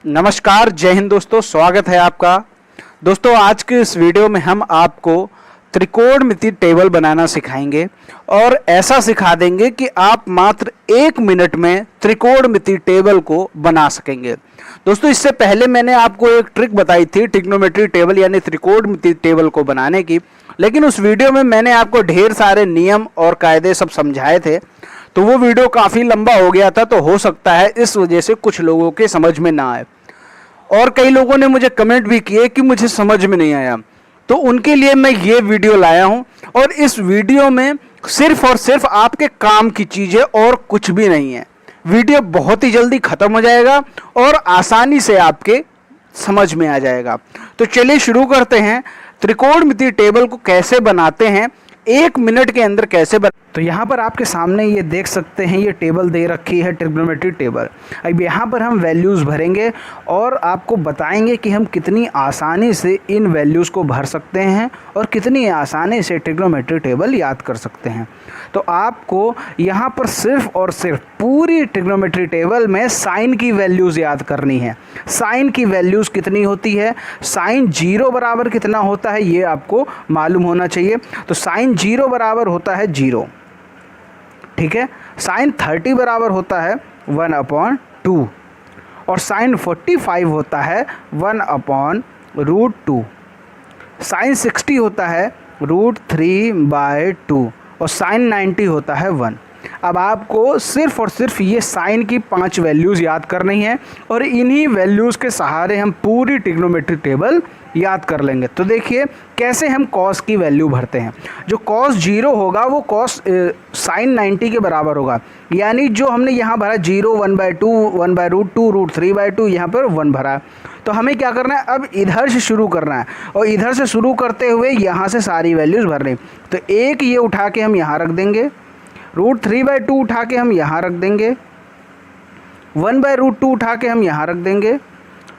नमस्कार, जय हिंद दोस्तों, स्वागत है आपका। दोस्तों आज के इस वीडियो में हम आपको त्रिकोणमिति टेबल बनाना सिखाएंगे और ऐसा सिखा देंगे कि आप मात्र 1 मिनट में त्रिकोणमिति टेबल को बना सकेंगे। दोस्तों इससे पहले मैंने आपको एक ट्रिक बताई थी ट्रिग्नोमेट्री टेबल यानी त्रिकोणमिति टेबल को बनाने की, लेकिन उस वीडियो में मैंने आपको ढेर सारे नियम और कायदे सब समझाए थे, तो वो वीडियो काफ़ी लंबा हो गया था, तो हो सकता है इस वजह से कुछ लोगों के समझ में ना आए। और कई लोगों ने मुझे कमेंट भी किए कि मुझे समझ में नहीं आया, तो उनके लिए मैं ये वीडियो लाया हूं। और इस वीडियो में सिर्फ और सिर्फ आपके काम की चीज़ें और कुछ भी नहीं है। वीडियो बहुत ही जल्दी ख़त्म हो जाएगा और आसानी से आपके समझ में आ जाएगा। तो चलिए शुरू करते हैं। त्रिकोणमिति टेबल को कैसे बनाते हैं, 1 मिनट के अंदर कैसे तो यहाँ पर आपके सामने ये देख सकते हैं, ये टेबल दे रखी है ट्रिग्नोमेट्री टेबल। अब यहाँ पर हम वैल्यूज़ भरेंगे और आपको बताएंगे कि हम कितनी आसानी से इन वैल्यूज़ को भर सकते हैं और कितनी आसानी से ट्रिग्नोमेट्री टेबल याद कर सकते हैं। तो आपको यहाँ पर सिर्फ और सिर्फ पूरी ट्रिग्नोमेट्री टेबल में साइन की वैल्यूज़ याद करनी है। साइन की वैल्यूज़ कितनी होती है, साइन 0 बराबर कितना होता है ये आपको मालूम होना चाहिए। तो साइन 0 बराबर होता है 0, ठीक है। साइन 30 बराबर होता है 1/2 और साइन 45 होता है 1/√2। साइन 60 होता है √3/2 और साइन 90 होता है 1। अब आपको सिर्फ और सिर्फ ये साइन की 5 वैल्यूज़ याद करनी है और इन्हीं वैल्यूज़ के सहारे हम पूरी ट्रिग्नोमेट्री टेबल याद कर लेंगे। तो देखिए कैसे हम कॉस की वैल्यू भरते हैं। जो कॉस 0 होगा वो कॉस साइन 90 के बराबर होगा, यानी जो हमने यहाँ भरा 0, 1/2, 1/√2, √3/2, यहाँ पर 1 भरा। तो हमें क्या करना है, अब इधर से शुरू करना है और इधर से शुरू करते हुए यहाँ से सारी वैल्यूज़ भरनी। तो एक ये उठा के हम यहाँ रख देंगे, √3/2 उठा के हम यहाँ रख देंगे, 1/√2 उठा के हम यहाँ रख देंगे,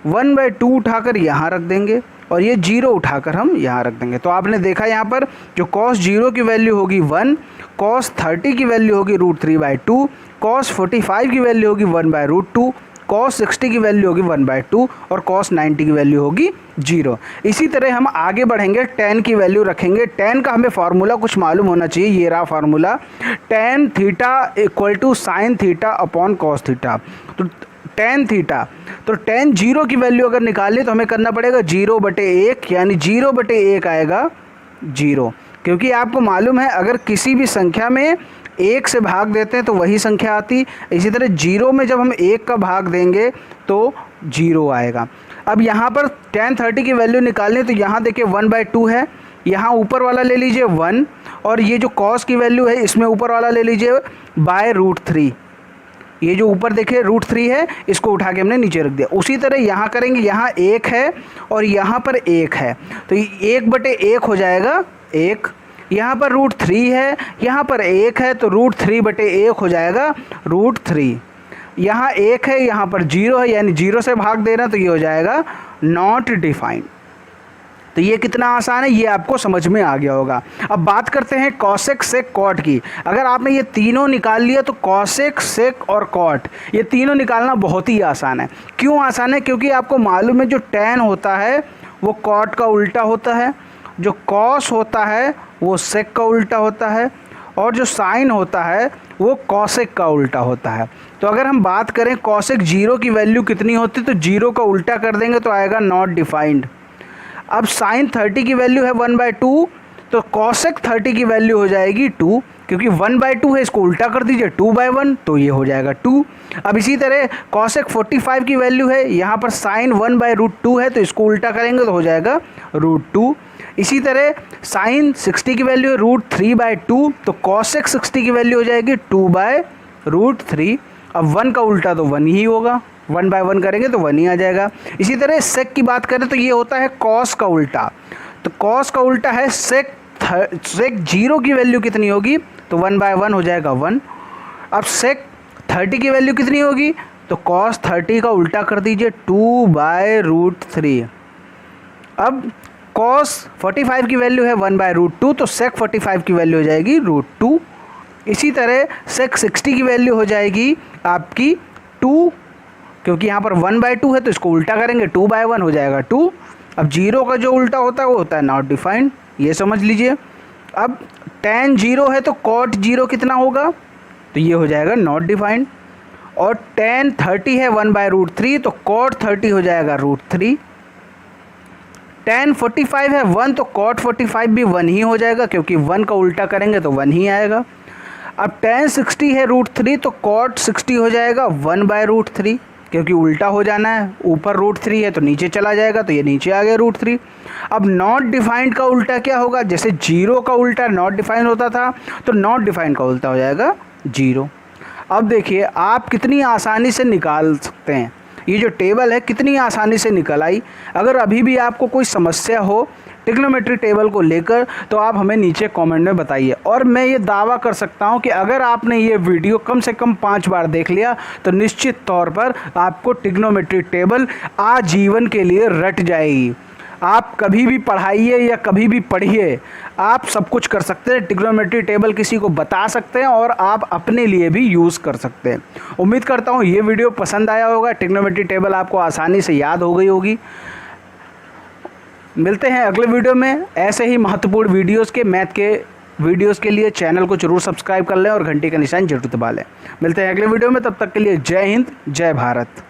1/2 उठाकर यहाँ रख देंगे और ये 0 उठाकर हम यहाँ रख देंगे। तो आपने देखा यहाँ पर जो cos 0 की वैल्यू होगी 1, cos 30 की वैल्यू होगी √3/2, cos 45 की वैल्यू होगी 1/√2, cos 60 की वैल्यू होगी 1/2 और cos 90 की वैल्यू होगी 0। इसी तरह हम आगे बढ़ेंगे, tan की वैल्यू रखेंगे। tan का हमें फार्मूला कुछ मालूम होना चाहिए, ये रहा formula, tan theta = sin θ/cos θ। तो tan थीटा, तो tan 0 की वैल्यू अगर निकालें तो हमें करना पड़ेगा 0/1, यानी 0/1 आएगा 0, क्योंकि आपको मालूम है अगर किसी भी संख्या में 1 से भाग देते हैं तो वही संख्या आती। इसी तरह 0 में जब हम 1 का भाग देंगे तो 0 आएगा। अब यहाँ पर tan 30 की वैल्यू निकालें तो यहाँ देखिए 1/2 है, यहाँ ऊपर वाला ले लीजिए 1 और ये जो cos की वैल्यू है इसमें ऊपर वाला ले लीजिए /√3। ये जो ऊपर देखिए √3 है, इसको उठा के हमने नीचे रख दिया। उसी तरह यहाँ करेंगे, यहाँ 1 है और यहाँ पर 1 है, तो 1/1 हो जाएगा 1। यहाँ पर √3 है, यहाँ पर 1 है, तो √3/1 हो जाएगा √3। यहाँ 1 है, यहाँ पर 0 है, यानी 0 से भाग देना, तो ये हो जाएगा नॉट डिफाइंड। तो ये कितना आसान है, ये आपको समझ में आ गया होगा। अब बात करते हैं कॉसेक, सेक, कॉट की। अगर आपने ये तीनों निकाल लिया तो कॉसेक, सेक और कॉट ये तीनों निकालना बहुत ही आसान है। क्यों आसान है, क्योंकि आपको मालूम है जो टैन होता है वो कॉट का उल्टा होता है, जो कॉस होता है वो सेक का उल्टा होता है और जो साइन होता है वो कॉसेक का उल्टा होता है। तो अगर हम बात करें कॉसेक 0 की वैल्यू कितनी होती है, तो 0 का उल्टा कर देंगे तो आएगा नॉट डिफाइंड। अब साइन 30 की वैल्यू है 1/2, तो कॉसेक 30 की वैल्यू हो जाएगी 2, क्योंकि 1/2 है, इसको उल्टा कर दीजिए 2/1, तो ये हो जाएगा 2। अब इसी तरह कॉसेक 45 की वैल्यू है, यहाँ पर साइन 1/√2 है, तो इसको उल्टा करेंगे तो हो जाएगा √2। इसी तरह साइन 60 की वैल्यू है √3/2, तो कॉसेक 60 की वैल्यू हो जाएगी 2/√3। अब 1 का उल्टा तो 1 ही होगा, 1/1 करेंगे तो 1 ही आ जाएगा। इसी तरह सेक की बात करें तो ये होता है कॉस का उल्टा, तो कॉस का उल्टा है सेक। सेक 0 की वैल्यू कितनी होगी, तो 1/1 हो जाएगा 1। अब सेक 30 की वैल्यू कितनी होगी, तो कॉस 30 का उल्टा कर दीजिए 2/√3। अब कॉस 45 की वैल्यू है 1/√2, तो सेक 45 की वैल्यू हो जाएगी √2। इसी तरह सेक 60 की वैल्यू हो जाएगी आपकी 2 क्योंकि यहाँ पर 1/2 है तो इसको उल्टा करेंगे 2/1 हो जाएगा 2। अब 0 का जो उल्टा होता है वो होता है नॉट डिफाइंड, ये समझ लीजिए। अब tan 0 है तो cot 0 कितना होगा, तो ये हो जाएगा नॉट डिफाइंड। और tan 30 है 1/√3 तो cot 30 हो जाएगा √3। tan 45 है 1 तो cot 45 भी 1 ही हो जाएगा, क्योंकि 1 का उल्टा करेंगे तो 1 ही आएगा। अब tan 60 है √3 तो cot 60 हो जाएगा 1/√3, क्योंकि उल्टा हो जाना है, ऊपर √3 है तो नीचे चला जाएगा, तो ये नीचे आ गया √3। अब नॉट डिफाइंड का उल्टा क्या होगा, जैसे 0 का उल्टा नॉट डिफाइंड होता था तो नॉट डिफाइंड का उल्टा हो जाएगा 0। अब देखिए आप कितनी आसानी से निकाल सकते हैं, ये जो टेबल है कितनी आसानी से निकल आई। अगर अभी भी आपको कोई समस्या हो ट्रिग्नोमेट्री टेबल को लेकर तो आप हमें नीचे कमेंट में बताइए। और मैं ये दावा कर सकता हूँ कि अगर आपने ये वीडियो कम से कम 5 बार देख लिया तो निश्चित तौर पर आपको ट्रिग्नोमेट्री टेबल आजीवन के लिए रट जाएगी। आप कभी भी पढ़ाइए या कभी भी पढ़िए, आप सब कुछ कर सकते हैं। ट्रिग्नोमेट्री टेबल किसी को बता सकते हैं और आप अपने लिए भी यूज़ कर सकते हैं। उम्मीद करता हूँ ये वीडियो पसंद आया होगा, ट्रिग्नोमेट्री टेबल आपको आसानी से याद हो गई होगी। मिलते हैं अगले वीडियो में ऐसे ही महत्वपूर्ण वीडियोस के मैथ के वीडियोस के लिए चैनल को जरूर सब्सक्राइब कर लें और घंटी का निशान जरूर दबा लें। मिलते हैं अगले वीडियो में, तब तक के लिए जय हिंद जय भारत।